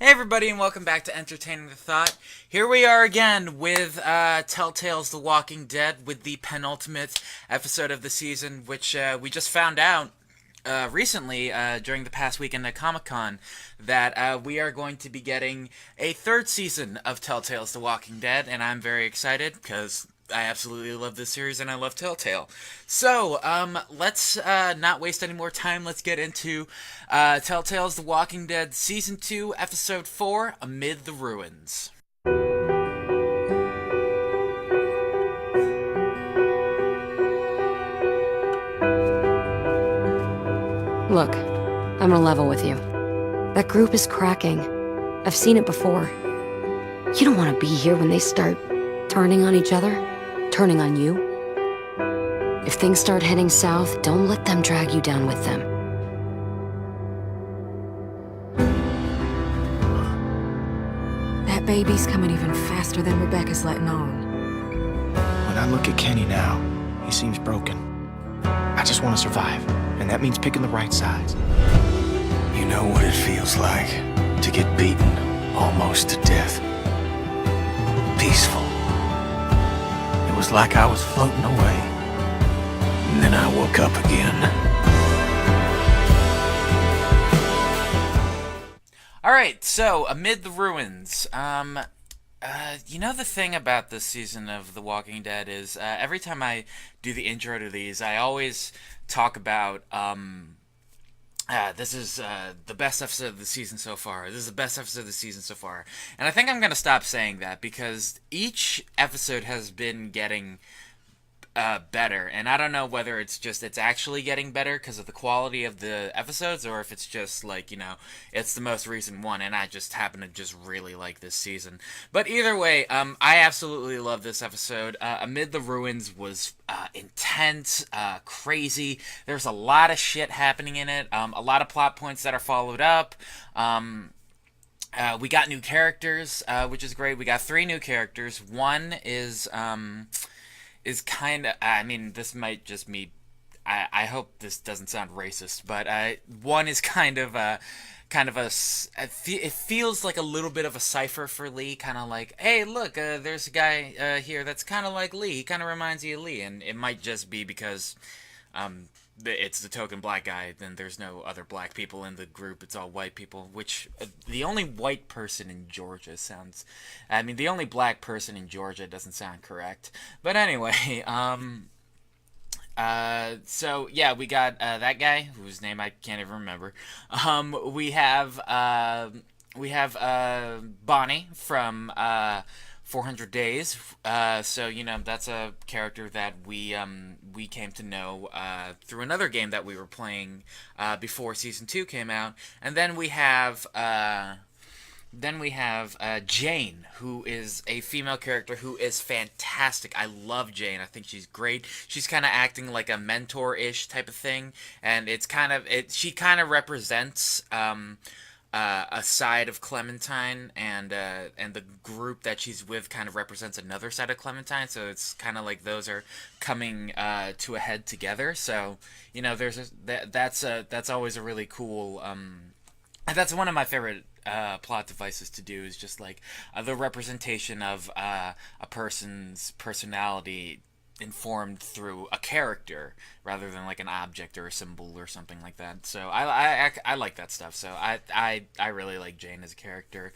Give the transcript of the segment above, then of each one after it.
Hey everybody, and welcome back to Entertaining the Thought. Here we are again with Telltale's The Walking Dead with the penultimate episode of the season, which we just found out recently during the past weekend at Comic-Con that we are going to be getting a third season of Telltale's The Walking Dead, and I'm very excited because I absolutely love this series and I love Telltale. So, let's not waste any more time. Let's get into Telltale's The Walking Dead Season 2, Episode 4, Amid the Ruins. Look, I'm gonna level with you. That group is cracking. I've seen it before. You don't want to be here when they start turning on each other, turning on you. If things start heading south, don't let them drag you down with them. That baby's coming even faster than Rebecca's letting on. When I look at Kenny now, he seems broken. I just want to survive, and that means picking the right sides. You know what it feels like to get beaten almost to death. Peaceful. It was like I was floating away. And then I woke up again. Alright, so, Amid the Ruins. The thing about this season of The Walking Dead is every time I do the intro to these, I always talk about, this is the best episode of the season so far. This is the best episode of the season so far. And I think I'm going to stop saying that because each episode has been getting better, and I don't know whether it's actually getting better because of the quality of the episodes, or if it's just it's the most recent one, and I just happen to just really like this season. But either way, I absolutely love this episode. Amid the Ruins was intense, crazy. There's a lot of shit happening in it. A lot of plot points that are followed up. We got new characters, which is great. We got 3 new characters. One is kind of, this might just me, I hope this doesn't sound racist, but one is it feels like a little bit of a cipher for Lee, kind of like, hey, look, there's a guy here that's kind of like Lee, he kind of reminds you of Lee, and it might just be because it's the token black guy, then there's no other black people in the group, it's all white people, which the only white person in Georgia the only black person in Georgia doesn't sound correct. But anyway, so yeah, we got that guy whose name I can't even remember. We have Bonnie from 400 Days. So that's a character that we came to know through another game that we were playing before season 2 came out, and then we have Jane, who is a female character who is fantastic. I love Jane. I think she's great. She's kind of acting like a mentor-ish type of thing, and she kind of represents a side of Clementine, and the group that she's with kind of represents another side of Clementine. So it's kind of like those are coming to a head together. So that's always a really cool. That's one of my favorite plot devices to do, is just like the representation of a person's personality informed through a character rather than like an object or a symbol or something like that. So I like that stuff. So I really like Jane as a character.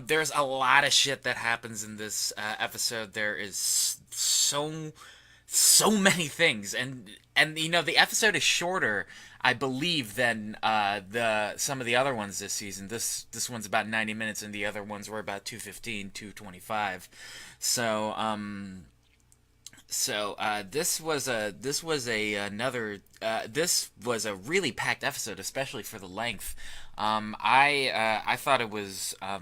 There's a lot of shit that happens in this episode. There is so many things, and the episode is shorter, I believe, than some of the other ones this season. This one's about 90 minutes, and the other ones were about 215, 225. So this was a really packed episode, especially for the length. I thought it was. I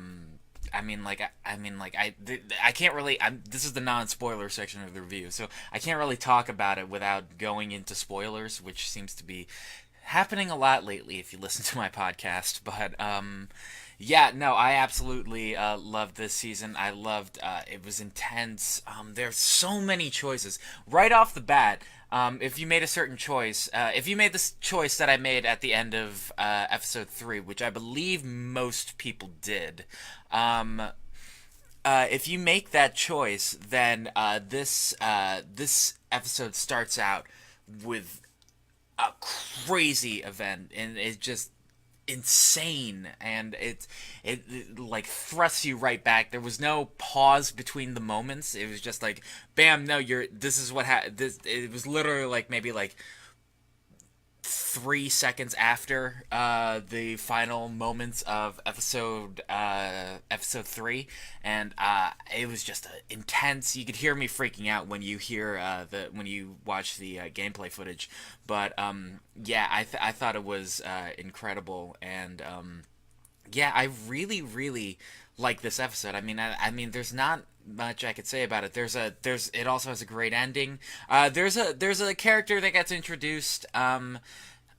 can't really. This is the non-spoiler section of the review, so I can't really talk about it without going into spoilers, which seems to be happening a lot lately if you listen to my podcast. But yeah, no, I absolutely loved this season. I loved it was intense. There's so many choices right off the bat. if you made a certain choice, if you made this choice that I made at the end of episode 3, which I believe most people did, if you make that choice, then this episode starts out with a crazy event, and it's just insane, and it like thrusts you right back. There was no pause between the moments. It was just like, bam, no, this is what this. It was literally like maybe like 3 seconds after the final moments of episode 3, and it was just intense. You could hear me freaking out when you hear when you watch the gameplay footage. But yeah, I thought it was incredible, and yeah, I really like this episode. I mean, there's not much I could say about it. It also has a great ending. There's a character that gets introduced that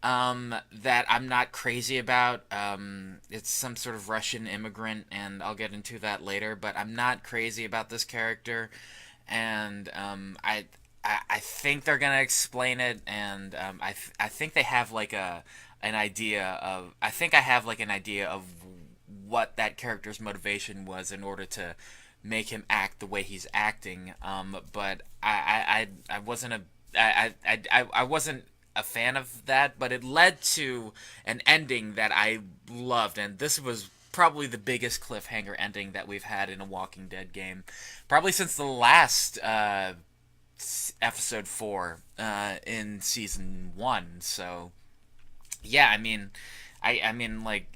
I'm not crazy about. It's some sort of Russian immigrant, and I'll get into that later. But I'm not crazy about this character, and I think they're gonna explain it, and I think they have like an idea of. I think I have like an idea of what that character's motivation was in order to make him act the way he's acting. But I wasn't I wasn't a fan of that, but it led to an ending that I loved, and this was probably the biggest cliffhanger ending that we've had in a Walking Dead game, probably since the last episode 4 in season 1. So yeah, I mean like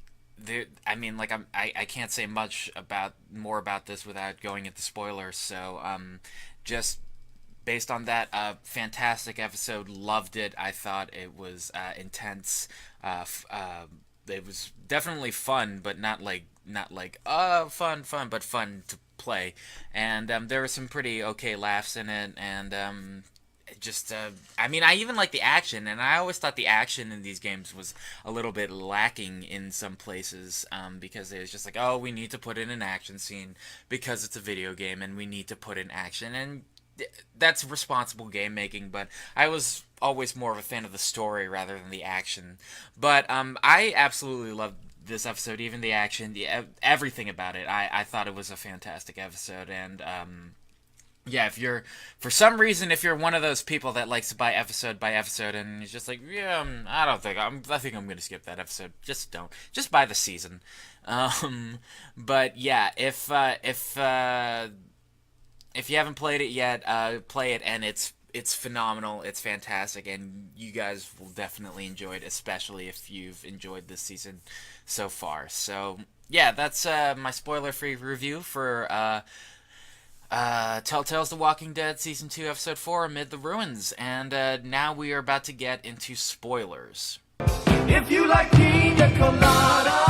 I can't say much more about this without going into spoilers. So just based on that, fantastic episode, loved it. I thought it was intense. It was definitely fun, but not like fun, but fun to play. And there were some pretty okay laughs in it, and I even like the action, and I always thought the action in these games was a little bit lacking in some places, because it was just like, oh, we need to put in an action scene because it's a video game, and we need to put in action, and that's responsible game making. But I was always more of a fan of the story rather than the action. But I absolutely loved this episode, even the action, everything about it. I thought it was a fantastic episode, and yeah, if you're one of those people that likes to buy episode by episode and is just like, yeah, I think I'm gonna skip that episode. Just don't. Just buy the season. But yeah, if you haven't played it yet, play it, and it's phenomenal. It's fantastic, and you guys will definitely enjoy it, especially if you've enjoyed this season so far. So yeah, that's my spoiler-free review for Telltale's The Walking Dead Season 2, Episode 4, Amid the Ruins. And now we are about to get into spoilers. If you like pina colada